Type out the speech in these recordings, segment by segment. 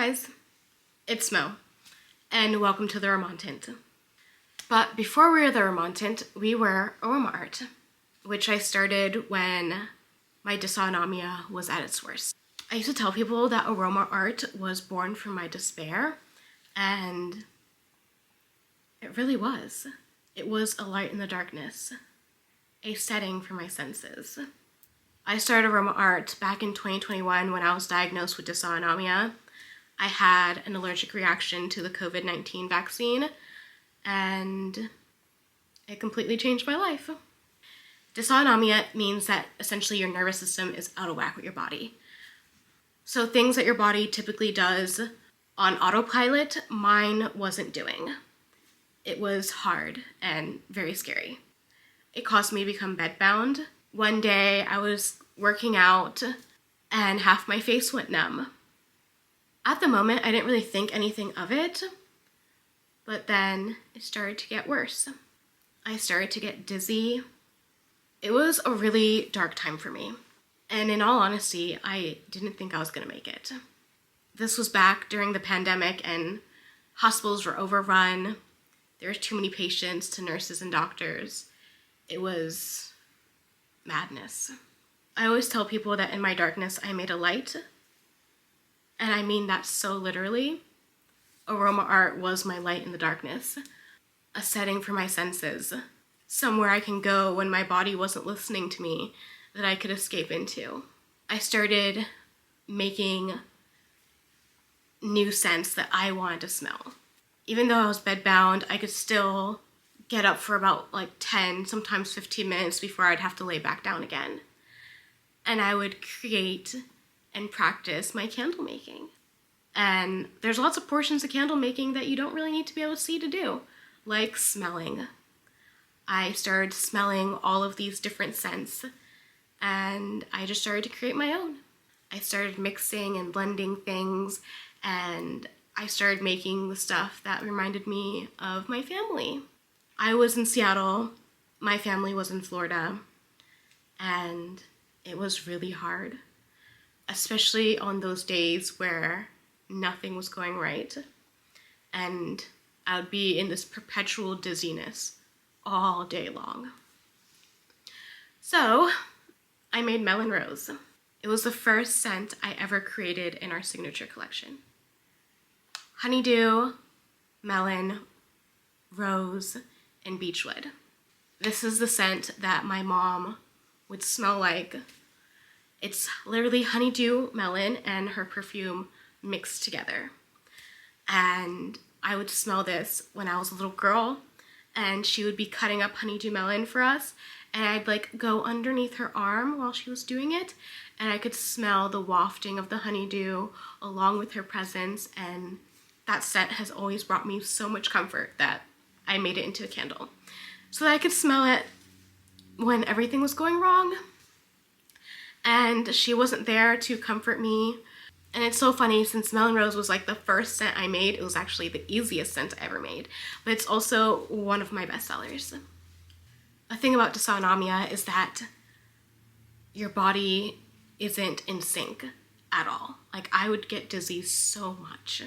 guys, it's Mo, and welcome to the Remontant. But before we were the Remontant, we were aroma art, which I started when my dysautonomia was at its worst. I used to tell people that aroma art was born from my despair, and it really was. It was a light in the darkness, a setting for my senses. I started aroma art back in 2021 when I was diagnosed with dysautonomia. I had an allergic reaction to the COVID-19 vaccine, and it completely changed my life. Dysautonomia means that essentially your nervous system is out of whack with your body. So things that your body typically does on autopilot, mine wasn't doing. It was hard and very scary. It caused me to become bedbound. One day I was working out and half my face went numb. At the moment, I didn't really think anything of it, but then it started to get worse. I started to get dizzy. It was a really dark time for me. And in all honesty, I didn't think I was going to make it. This was back during the pandemic and hospitals were overrun. There were too many patients to nurses and doctors. It was madness. I always tell people that in my darkness, I made a light. And I mean that so literally. Aroma art was my light in the darkness, a setting for my senses, somewhere I can go when my body wasn't listening to me that I could escape into. I started making new scents that I wanted to smell. Even though I was bedbound, I could still get up for about 10, sometimes 15 minutes before I'd have to lay back down again. And I would create and practice my candle making. And there's lots of portions of candle making that you don't really need to be able to see to do, like smelling. I started smelling all of these different scents, and I just started to create my own. I started mixing and blending things, and I started making the stuff that reminded me of my family. I was in Seattle, my family was in Florida, and it was really hard, especially on those days where nothing was going right, and I would be in this perpetual dizziness all day long. So I made Melon Rose. It was the first scent I ever created in our signature collection. Honeydew, melon, rose, and beechwood. This is the scent that my mom would smell like. It's literally honeydew, melon, and her perfume mixed together. And I would smell this when I was a little girl, and she would be cutting up honeydew melon for us, and I'd go underneath her arm while she was doing it, and I could smell the wafting of the honeydew along with her presence, and that scent has always brought me so much comfort that I made it into a candle so that I could smell it when everything was going wrong. And she wasn't there to comfort me. And it's so funny, since Melon Rose was the first scent I made, it was actually the easiest scent I ever made, but it's also one of my best sellers. The thing about dysautonomia is that your body isn't in sync at all. I would get dizzy so much.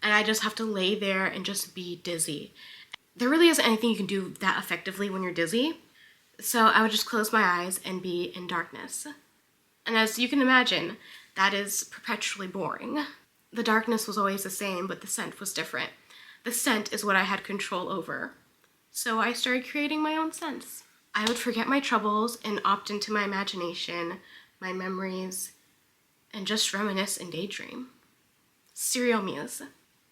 And I just have to lay there and just be dizzy. There really isn't anything you can do that effectively when you're dizzy. So I would just close my eyes and be in darkness. And as you can imagine, that is perpetually boring. The darkness was always the same, but the scent was different. The scent is what I had control over. So I started creating my own scents. I would forget my troubles and opt into my imagination, my memories, and just reminisce and daydream. Serial muse.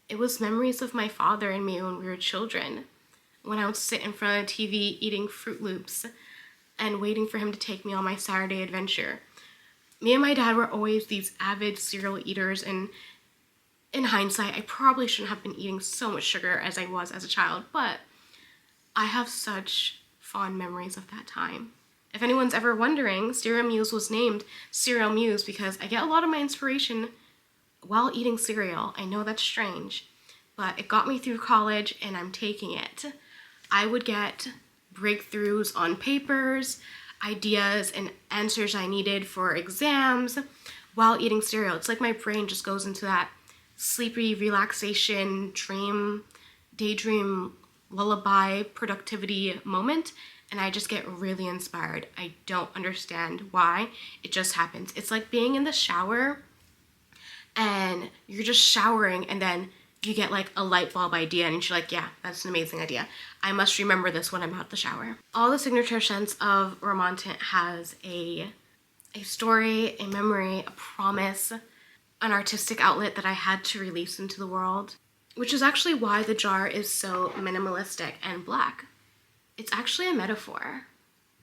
It was memories of my father and me when we were children, when I would sit in front of the TV eating Fruit Loops and waiting for him to take me on my Saturday adventure. Me and my dad were always these avid cereal eaters, and in hindsight, I probably shouldn't have been eating so much sugar as I was as a child, but I have such fond memories of that time. If anyone's ever wondering, Cereal Muse was named Cereal Muse because I get a lot of my inspiration while eating cereal. I know that's strange, but it got me through college and I'm taking it. I would get breakthroughs on papers, ideas and answers I needed for exams, while eating cereal. It's like my brain just goes into that sleepy relaxation, daydream, lullaby, productivity moment, and I just get really inspired. I don't understand why. It just happens. It's like being in the shower and you're just showering and then you get like a light bulb idea and you're like, yeah, that's an amazing idea. I must remember this when I'm out the shower. All the signature scents of Remontant has a story, a memory, a promise, an artistic outlet that I had to release into the world, which is actually why the jar is so minimalistic and black. It's actually a metaphor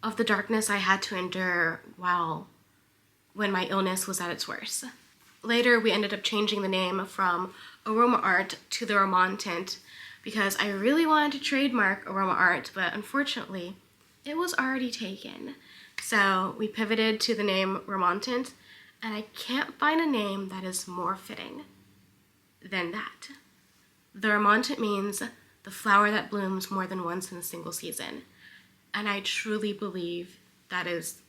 of the darkness I had to endure when my illness was at its worst. Later, we ended up changing the name from Aroma Art to the Remontant because I really wanted to trademark Aroma Art, but unfortunately, it was already taken. So we pivoted to the name Remontant, and I can't find a name that is more fitting than that. The Remontant means the flower that blooms more than once in a single season. And I truly believe that is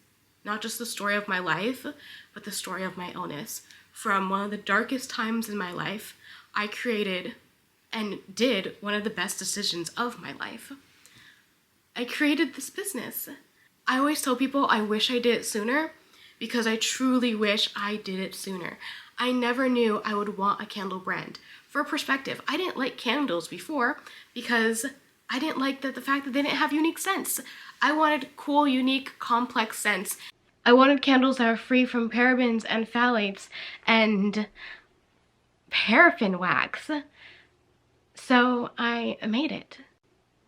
not just the story of my life, but the story of my illness. From one of the darkest times in my life, I created and did one of the best decisions of my life. I created this business. I always tell people I wish I did it sooner because I truly wish I did it sooner. I never knew I would want a candle brand. For perspective, I didn't like candles before because I didn't like the fact that they didn't have unique scents. I wanted cool, unique, complex scents. I wanted candles that are free from parabens and phthalates and paraffin wax. So I made it.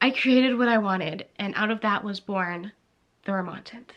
I created what I wanted, and out of that was born the Remontant.